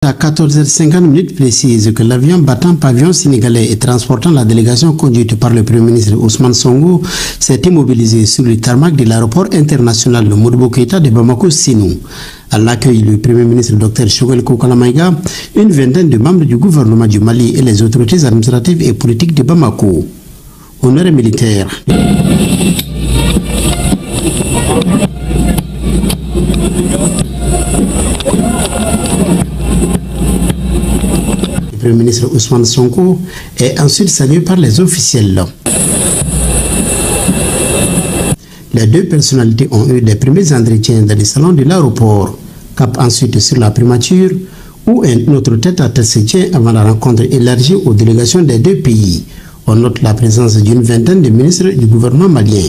À 14h50 précise que l'avion battant pavillon sénégalais et transportant la délégation conduite par le Premier ministre Ousmane Sonko s'est immobilisé sur le tarmac de l'aéroport international de Modibo Keïta de Bamako-Sénou. À l'accueil du Premier ministre Dr Choguel Kokala Maïga, une vingtaine de membres du gouvernement du Mali et les autorités administratives et politiques de Bamako. Honneur militaire. Le Premier ministre Ousmane Sonko est ensuite salué par les officiels. Les deux personnalités ont eu des premiers entretiens dans les salons de l'aéroport. Cap ensuite sur la primature où un autre tête-à-tête se tient avant la rencontre élargie aux délégations des deux pays. On note la présence d'une vingtaine de ministres du gouvernement malien.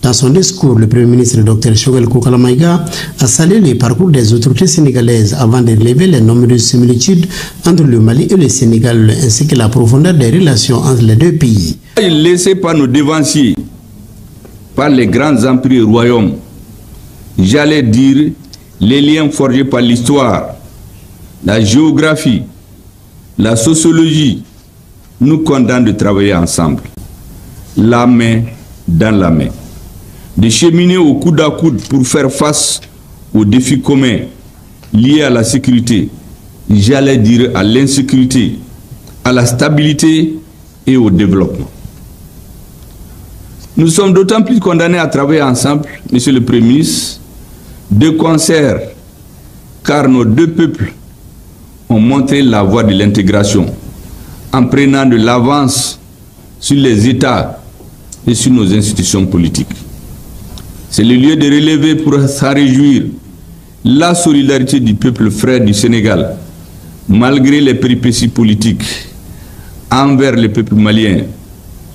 Dans son discours, le Premier ministre Dr Choguel Kokala Maïga a salué les parcours des autorités sénégalaises avant de relever les nombreuses similitudes entre le Mali et le Sénégal ainsi que la profondeur des relations entre les deux pays. Laissé par nos devanciers, par les grands empires et royaumes, j'allais dire les liens forgés par l'histoire, la géographie, la sociologie, nous condamnent de travailler ensemble, la main dans la main, de cheminer au coude à coude pour faire face aux défis communs liés à la sécurité, j'allais dire à l'insécurité, à la stabilité et au développement. Nous sommes d'autant plus condamnés à travailler ensemble, Monsieur le Premier ministre, de concert, car nos deux peuples ont montré la voie de l'intégration en prenant de l'avance sur les États et sur nos institutions politiques. C'est le lieu de relever pour s'en réjouir la solidarité du peuple frère du Sénégal, malgré les péripéties politiques, envers le peuple malien,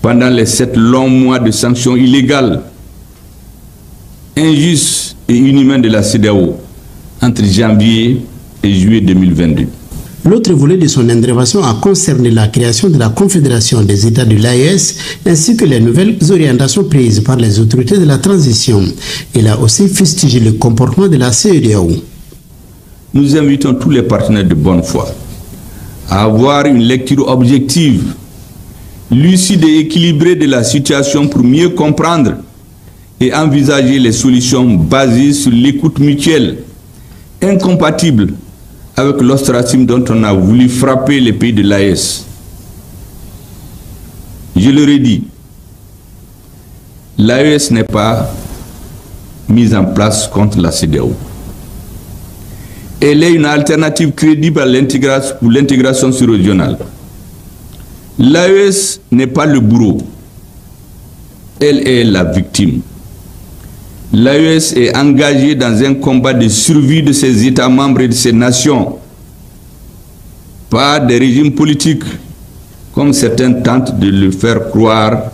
pendant les 7 longs mois de sanctions illégales, injustes et inhumaines de la CEDEAO, entre janvier et juillet 2022. L'autre volet de son intervention a concerné la création de la Confédération des États de l'AES ainsi que les nouvelles orientations prises par les autorités de la transition. Il a aussi fustigé le comportement de la CEDEAO. Nous invitons tous les partenaires de bonne foi à avoir une lecture objective, lucide et équilibrée de la situation pour mieux comprendre et envisager les solutions basées sur l'écoute mutuelle, incompatibles avec l'ostracisme dont on a voulu frapper les pays de l'AES. Je le redis, l'AES n'est pas mise en place contre la CEDEAO. Elle est une alternative crédible pour l'intégration sous-régionale. L'AES n'est pas le bourreau, elle est la victime. L'AES est engagée dans un combat de survie de ses États membres et de ses nations, pas des régimes politiques, comme certains tentent de le faire croire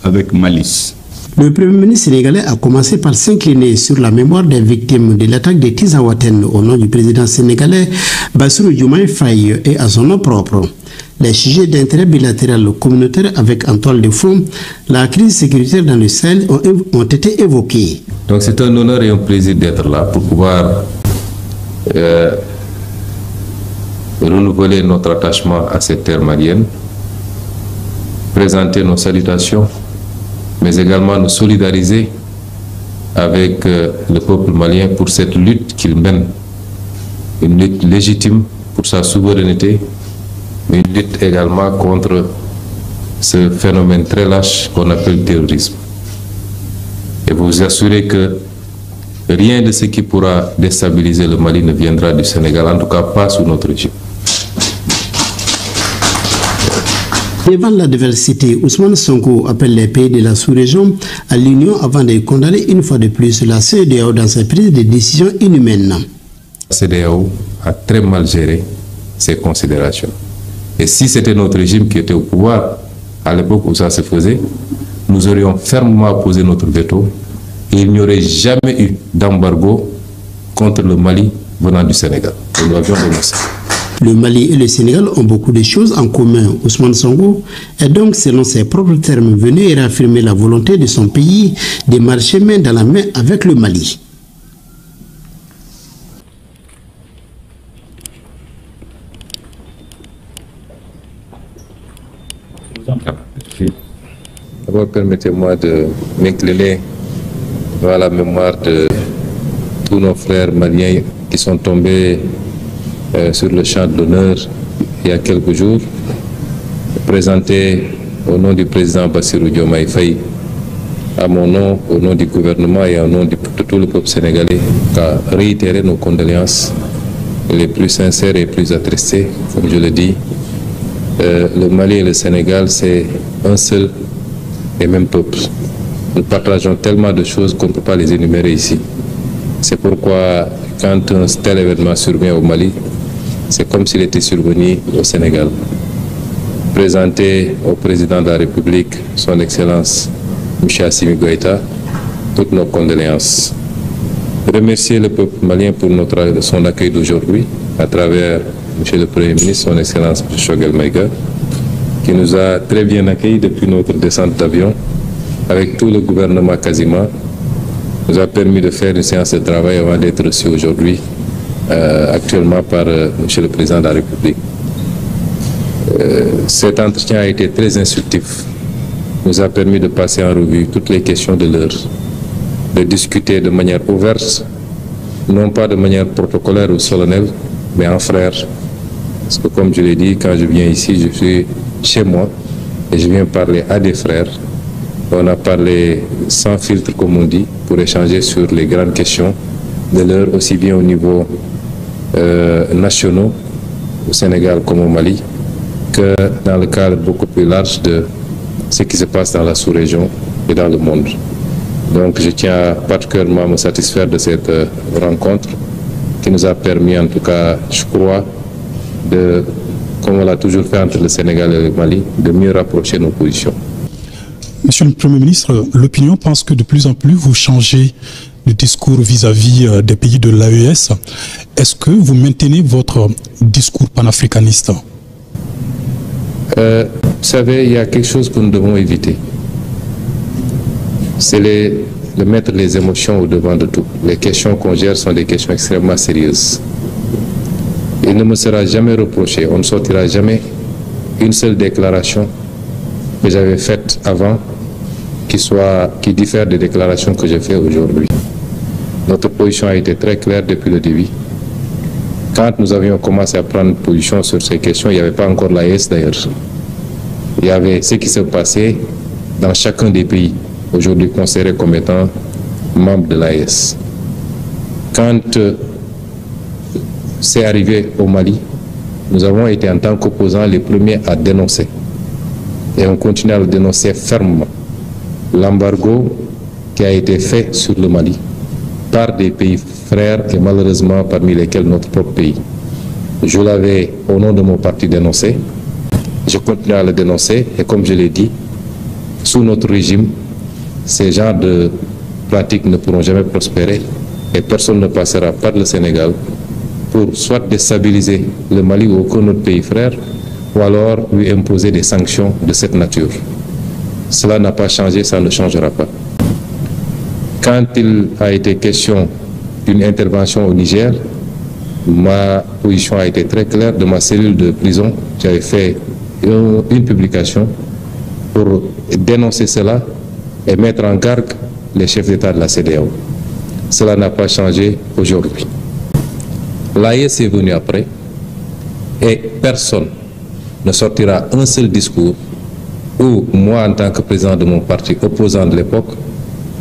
avec malice. Le Premier ministre sénégalais a commencé par s'incliner sur la mémoire des victimes de l'attaque de Tizawaten au nom du président sénégalais Bassirou Diomaye Faye et à son nom propre. Les sujets d'intérêt bilatéral communautaire avec en toile de fond, la crise sécuritaire dans le Sahel ont été évoqués. Donc c'est un honneur et un plaisir d'être là pour pouvoir renouveler notre attachement à cette terre malienne, présenter nos salutations, mais également nous solidariser avec le peuple malien pour cette lutte qu'il mène, une lutte légitime pour sa souveraineté, mais une lutte également contre ce phénomène très lâche qu'on appelle le terrorisme. Et vous assurez que rien de ce qui pourra déstabiliser le Mali ne viendra du Sénégal, en tout cas pas sous notre régime. Devant la diversité, Ousmane Sonko appelle les pays de la sous-région à l'union avant de condamner une fois de plus la CEDEAO dans ses prises de décisions inhumaines. La CEDEAO a très mal géré ses considérations. Et si c'était notre régime qui était au pouvoir à l'époque où ça se faisait, nous aurions fermement posé notre veto et il n'y aurait jamais eu d'embargo contre le Mali venant du Sénégal. Et nous avions dénoncé. Le Mali et le Sénégal ont beaucoup de choses en commun. Ousmane Sonko est donc, selon ses propres termes, venu réaffirmer la volonté de son pays de marcher main dans la main avec le Mali. D'abord, permettez-moi de m'incliner à la mémoire de tous nos frères maliens qui sont tombés sur le champ de l'honneur il y a quelques jours, présenter au nom du président Bassirou Diomaye Faye, à mon nom, au nom du gouvernement et au nom de tout le peuple sénégalais, à réitérer nos condoléances les plus sincères et les plus attristées, comme je le dis. Le Mali et le Sénégal, c'est un seul et même peuple. Nous partageons tellement de choses qu'on ne peut pas les énumérer ici. C'est pourquoi, quand un tel événement survient au Mali, c'est comme s'il était survenu au Sénégal. Présenter au président de la République, son Excellence M. Assimi Goïta, toutes nos condoléances. Remercier le peuple malien pour son accueil d'aujourd'hui à travers M. le Premier ministre, son Excellence M. Choguel Maïga, qui nous a très bien accueillis depuis notre descente d'avion, avec tout le gouvernement quasiment, nous a permis de faire une séance de travail avant d'être reçu aujourd'hui, actuellement par M. le Président de la République. Cet entretien a été très instructif, nous a permis de passer en revue toutes les questions de l'heure, de discuter de manière ouverte, non pas de manière protocolaire ou solennelle, mais en frère. Parce que comme je l'ai dit, quand je viens ici, je suis chez moi et je viens parler à des frères. On a parlé sans filtre, comme on dit, pour échanger sur les grandes questions de l'heure, aussi bien au niveau national, au Sénégal comme au Mali, que dans le cadre beaucoup plus large de ce qui se passe dans la sous-région et dans le monde. Donc je tiens particulièrement à me satisfaire de cette rencontre qui nous a permis, en tout cas, je crois, de, comme on l'a toujours fait entre le Sénégal et le Mali, de mieux rapprocher nos positions. Monsieur le Premier ministre, l'opinion pense que de plus en plus vous changez de discours vis-à-vis des pays de l'AES. Est-ce que vous maintenez votre discours panafricaniste? Vous savez, il y a quelque chose que nous devons éviter. C'est de mettre les émotions au devant de tout. Les questions qu'on gère sont des questions extrêmement sérieuses. Il ne me sera jamais reproché, on ne sortira jamais une seule déclaration que j'avais faite avant qui diffère des déclarations que j'ai faites aujourd'hui. Notre position a été très claire depuis le début. Quand nous avions commencé à prendre position sur ces questions, il n'y avait pas encore l'AES d'ailleurs. Il y avait ce qui se passait dans chacun des pays, aujourd'hui considérés comme étant membres de l'AES. Quand c'est arrivé au Mali, nous avons été en tant qu'opposants les premiers à dénoncer. Et on continue à le dénoncer fermement. L'embargo qui a été fait sur le Mali par des pays frères et malheureusement parmi lesquels notre propre pays. Je l'avais au nom de mon parti dénoncé. Je continue à le dénoncer et comme je l'ai dit, sous notre régime, ces genres de pratiques ne pourront jamais prospérer et personne ne passera par le Sénégal pour soit déstabiliser le Mali ou aucun autre pays frère ou alors lui imposer des sanctions de cette nature. Cela n'a pas changé, ça ne changera pas. Quand il a été question d'une intervention au Niger, ma position a été très claire. De ma cellule de prison, j'avais fait une publication pour dénoncer cela et mettre en garde les chefs d'État de la CEDEAO. Cela n'a pas changé aujourd'hui. L'AES est venu après et personne ne sortira un seul discours où moi, en tant que président de mon parti opposant de l'époque,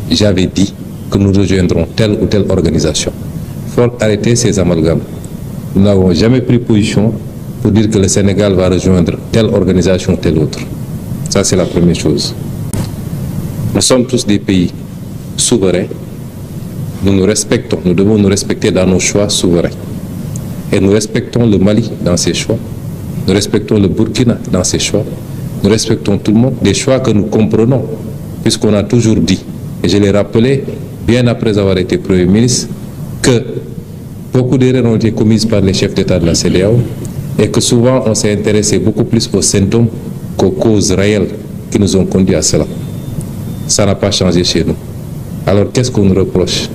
j'avais dit que nous rejoindrons telle ou telle organisation. Il faut arrêter ces amalgames. Nous n'avons jamais pris position pour dire que le Sénégal va rejoindre telle organisation ou telle autre. Ça, c'est la première chose. Nous sommes tous des pays souverains. Nous nous respectons. Nous devons nous respecter dans nos choix souverains. Et nous respectons le Mali dans ses choix. Nous respectons le Burkina dans ses choix. Nous respectons tout le monde, des choix que nous comprenons, puisqu'on a toujours dit, et je l'ai rappelé bien après avoir été Premier ministre, que beaucoup d'erreurs ont été commises par les chefs d'État de la CEDEAO et que souvent on s'est intéressé beaucoup plus aux symptômes qu'aux causes réelles qui nous ont conduits à cela. Ça n'a pas changé chez nous. Alors qu'est-ce qu'on nous reproche?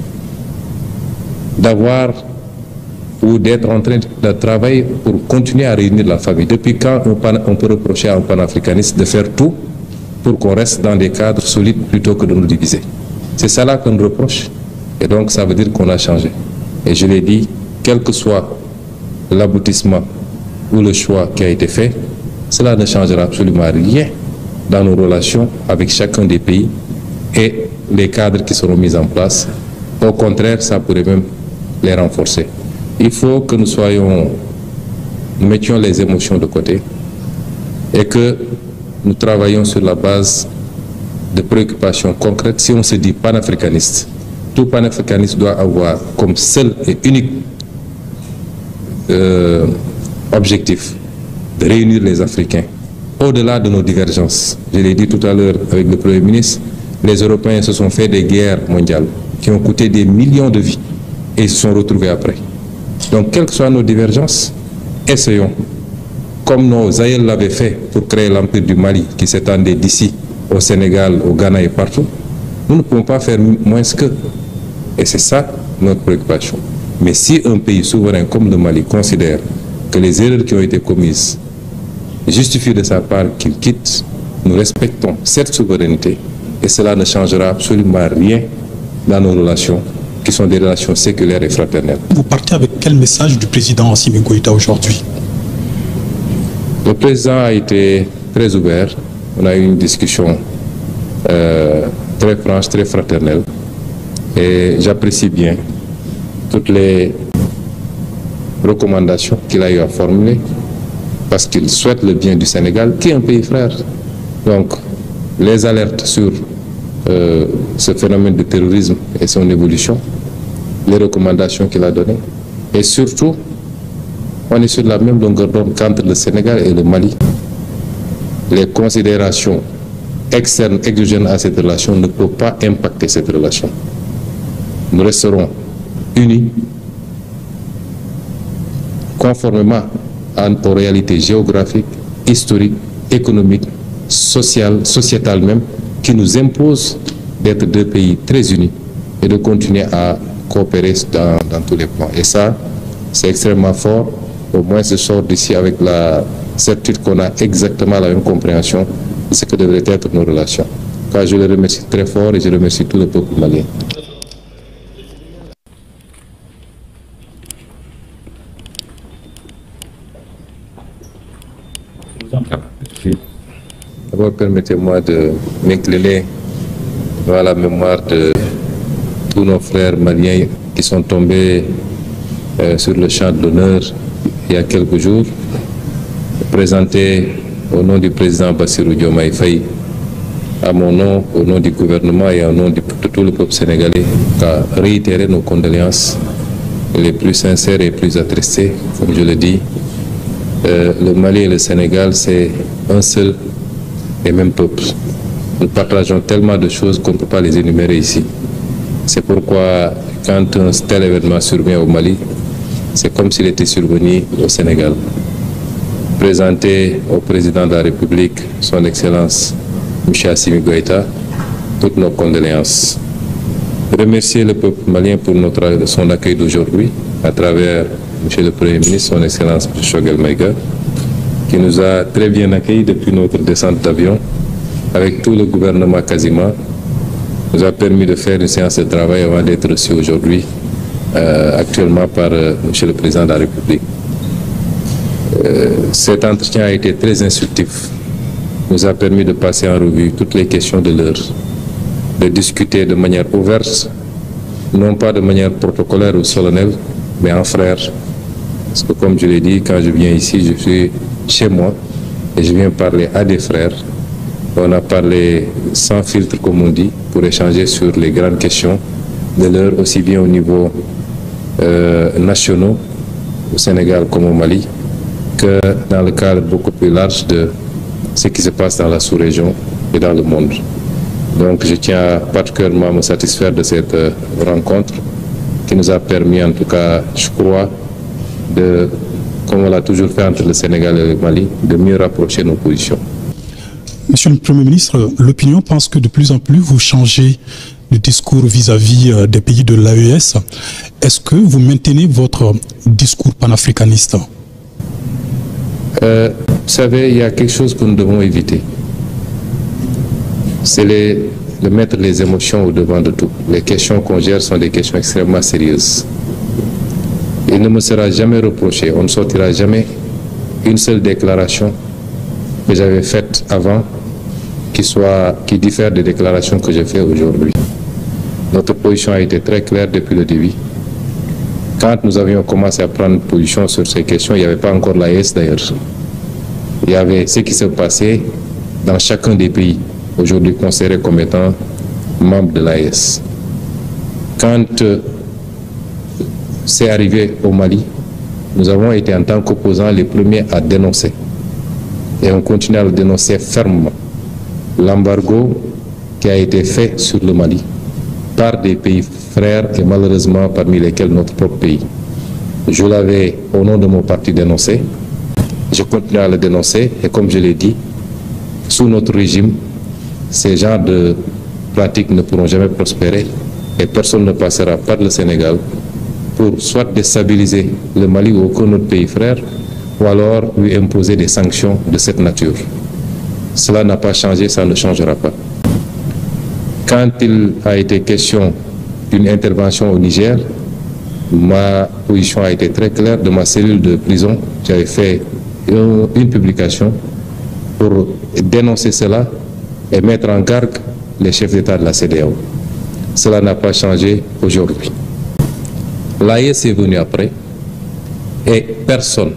D'avoir ou d'être en train de travailler pour continuer à réunir la famille. Depuis quand on peut reprocher à un panafricaniste de faire tout pour qu'on reste dans des cadres solides plutôt que de nous diviser? C'est ça là qu'on reproche. Et donc ça veut dire qu'on a changé. Et je l'ai dit, quel que soit l'aboutissement ou le choix qui a été fait, cela ne changera absolument rien dans nos relations avec chacun des pays et les cadres qui seront mis en place. Au contraire, ça pourrait même les renforcer. Il faut que nous mettions les émotions de côté et que nous travaillions sur la base de préoccupations concrètes. Si on se dit panafricaniste, tout panafricaniste doit avoir comme seul et unique objectif de réunir les Africains au-delà de nos divergences. Je l'ai dit tout à l'heure avec le Premier ministre, les Européens se sont fait des guerres mondiales qui ont coûté des millions de vies et ils se sont retrouvés après. Donc, quelles que soient nos divergences, essayons, comme nos aïeux l'avaient fait pour créer l'Empire du Mali qui s'étendait d'ici au Sénégal, au Ghana et partout, nous ne pouvons pas faire moins qu'eux. Et c'est ça notre préoccupation. Mais si un pays souverain comme le Mali considère que les erreurs qui ont été commises justifient de sa part qu'il quitte, nous respectons cette souveraineté et cela ne changera absolument rien dans nos relations qui sont des relations séculaires et fraternelles. Vous partez avec quel message du président Assimi Goïta aujourd'hui? Le président a été très ouvert. On a eu une discussion très franche, très fraternelle. Et j'apprécie bien toutes les recommandations qu'il a eu à formuler parce qu'il souhaite le bien du Sénégal, qui est un pays frère. Donc, les alertes sur ce phénomène de terrorisme et son évolution, les recommandations qu'il a données, et surtout, on est sur la même longueur d'onde qu'entre le Sénégal et le Mali. Les considérations externes, exogènes à cette relation ne peuvent pas impacter cette relation. Nous resterons unis, conformément aux réalités géographiques, historiques, économiques, sociales, sociétales même, qui nous imposent d'être deux pays très unis et de continuer à coopérer dans tous les plans. Et ça, c'est extrêmement fort. Au moins, je sors d'ici avec la certitude qu'on a exactement la même compréhension de ce que devraient être nos relations. Car je les remercie très fort et je remercie tout le peuple malien. D'abord, permettez-moi de m'incliner dans la mémoire de tous nos frères maliens qui sont tombés sur le champ de l'honneur il y a quelques jours, présenter au nom du président Bassirou Diomaye Faye, à mon nom, au nom du gouvernement et au nom de tout le peuple sénégalais, à réitérer nos condoléances les plus sincères et les plus attristées, comme je le dis. Le Mali et le Sénégal, c'est un seul et même peuple. Nous partageons tellement de choses qu'on ne peut pas les énumérer ici. C'est pourquoi, quand un tel événement survient au Mali, c'est comme s'il était survenu au Sénégal. Présenter au président de la République, son Excellence M. Assimi Goïta, toutes nos condoléances. Remercier le peuple malien pour son accueil d'aujourd'hui, à travers M. le Premier ministre, son Excellence M. Choguel Maïga, qui nous a très bien accueillis depuis notre descente d'avion, avec tout le gouvernement quasiment, nous a permis de faire une séance de travail avant d'être reçu aujourd'hui, actuellement par M. le Président de la République. Cet entretien a été très instructif, nous a permis de passer en revue toutes les questions de l'heure, de discuter de manière ouverte, non pas de manière protocolaire ou solennelle, mais en frère. Parce que comme je l'ai dit, quand je viens ici, je suis chez moi et je viens parler à des frères. On a parlé sans filtre, comme on dit, pour échanger sur les grandes questions de l'heure, aussi bien au niveau national, au Sénégal comme au Mali, que dans le cadre beaucoup plus large de ce qui se passe dans la sous-région et dans le monde. Donc je tiens particulièrement à me satisfaire de cette rencontre qui nous a permis, en tout cas, je crois, de, comme on l'a toujours fait entre le Sénégal et le Mali, de mieux rapprocher nos positions. Monsieur le Premier ministre, l'opinion pense que de plus en plus vous changez de le discours vis-à-vis des pays de l'AES, est-ce que vous maintenez votre discours panafricaniste? Vous savez, il y a quelque chose que nous devons éviter. C'est de mettre les émotions au devant de tout. Les questions qu'on gère sont des questions extrêmement sérieuses. Il ne me sera jamais reproché, on ne sortira jamais une seule déclaration que j'avais faite avant qui diffère des déclarations que j'ai faites aujourd'hui. Notre position a été très claire depuis le début. Quand nous avions commencé à prendre position sur ces questions, il n'y avait pas encore l'AES d'ailleurs. Il y avait ce qui se passait dans chacun des pays, aujourd'hui considérés comme étant membres de l'AES. Quand c'est arrivé au Mali, nous avons été en tant qu'opposants les premiers à dénoncer. Et on continue à le dénoncer fermement. L'embargo qui a été fait sur le Mali par des pays frères et malheureusement parmi lesquels notre propre pays. Je l'avais au nom de mon parti dénoncé. Je continue à le dénoncer et comme je l'ai dit, sous notre régime, ces genres de pratiques ne pourront jamais prospérer et personne ne passera par le Sénégal pour soit déstabiliser le Mali ou aucun autre pays frère ou alors lui imposer des sanctions de cette nature. Cela n'a pas changé, ça ne changera pas. Quand il a été question d'une intervention au Niger, ma position a été très claire. De ma cellule de prison, j'avais fait une publication pour dénoncer cela et mettre en garde les chefs d'État de la CEDEAO. Cela n'a pas changé aujourd'hui. L'AES est venu après et personne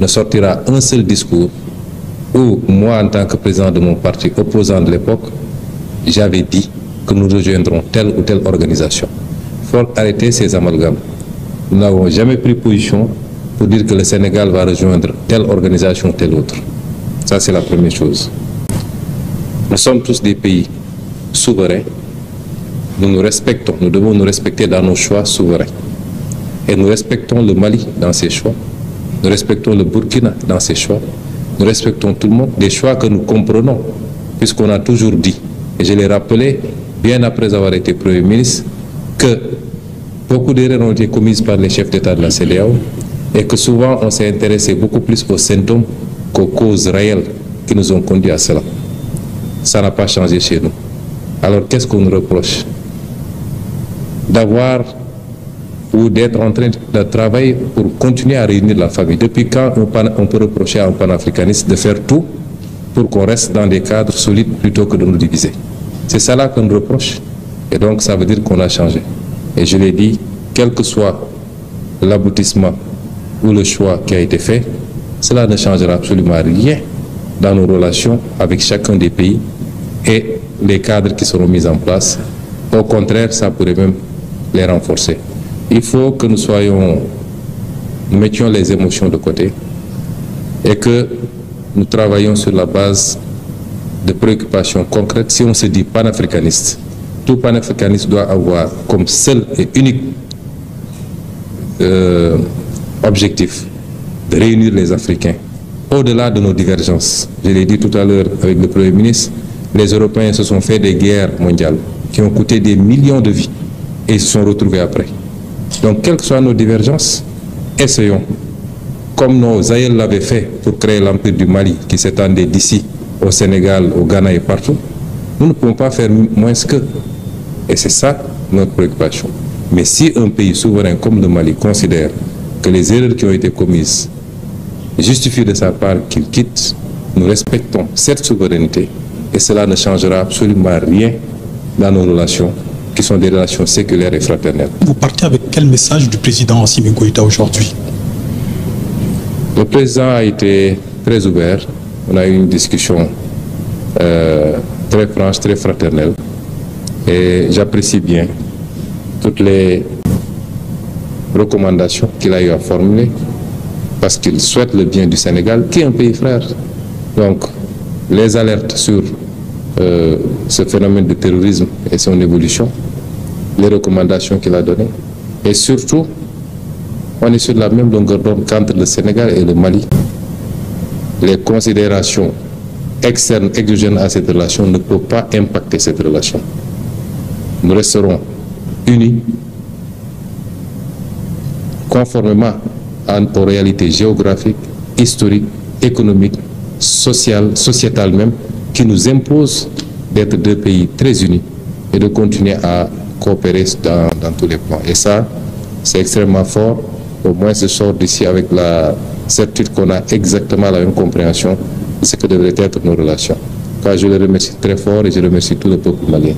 ne sortira un seul discours où moi, en tant que président de mon parti opposant de l'époque, j'avais dit que nous rejoindrons telle ou telle organisation. Il faut arrêter ces amalgames. Nous n'avons jamais pris position pour dire que le Sénégal va rejoindre telle organisation ou telle autre. Ça, c'est la première chose. Nous sommes tous des pays souverains. Nous nous respectons. Nous devons nous respecter dans nos choix souverains. Et nous respectons le Mali dans ses choix. Nous respectons le Burkina dans ses choix. Nous respectons tout le monde, des choix que nous comprenons, puisqu'on a toujours dit, et je l'ai rappelé bien après avoir été Premier ministre, que beaucoup d'erreurs ont été commises par les chefs d'État de la CEDEAO et que souvent on s'est intéressé beaucoup plus aux symptômes qu'aux causes réelles qui nous ont conduits à cela. Ça n'a pas changé chez nous. Alors qu'est-ce qu'on nous reproche? D'avoir ou d'être en train de travailler pour continuer à réunir la famille. Depuis quand on peut reprocher à un panafricaniste de faire tout pour qu'on reste dans des cadres solides plutôt que de nous diviser? C'est ça là qu'on nous reproche. Et donc ça veut dire qu'on a changé. Et je l'ai dit, quel que soit l'aboutissement ou le choix qui a été fait, cela ne changera absolument rien dans nos relations avec chacun des pays et les cadres qui seront mis en place. Au contraire, ça pourrait même les renforcer. Il faut que nous mettions les émotions de côté et que nous travaillions sur la base de préoccupations concrètes. Si on se dit panafricaniste, tout panafricaniste doit avoir comme seul et unique objectif de réunir les Africains au-delà de nos divergences. Je l'ai dit tout à l'heure avec le Premier ministre, les Européens se sont fait des guerres mondiales qui ont coûté des millions de vies et ils se sont retrouvés après. Donc, quelles que soient nos divergences, essayons, comme nos aïeux l'avaient fait pour créer l'Empire du Mali, qui s'étendait d'ici au Sénégal, au Ghana et partout, nous ne pouvons pas faire moins qu'eux. Et c'est ça notre préoccupation. Mais si un pays souverain comme le Mali considère que les erreurs qui ont été commises justifient de sa part qu'il quitte, nous respectons cette souveraineté et cela ne changera absolument rien dans nos relations, qui sont des relations séculaires et fraternelles. Vous partez avec quel message du président Assimi Goïta aujourd'hui? Le président a été très ouvert. On a eu une discussion très franche, très fraternelle. Et j'apprécie bien toutes les recommandations qu'il a eu à formuler parce qu'il souhaite le bien du Sénégal, qui est un pays frère. Donc, les alertes sur ce phénomène de terrorisme et son évolution, les recommandations qu'il a données, et surtout, on est sur la même longueur d'onde qu'entre le Sénégal et le Mali. Les considérations externes, exogènes à cette relation ne peuvent pas impacter cette relation. nous resterons unis, conformément aux réalités géographiques, historiques, économiques, sociétales même, qui nous imposent d'être deux pays très unis et de continuer à coopérer dans tous les plans. Et ça, c'est extrêmement fort. Au moins, je sors d'ici avec la certitude qu'on a exactement la même compréhension de ce que devraient être nos relations. Car je les remercie très fort et je remercie tout le peuple malien.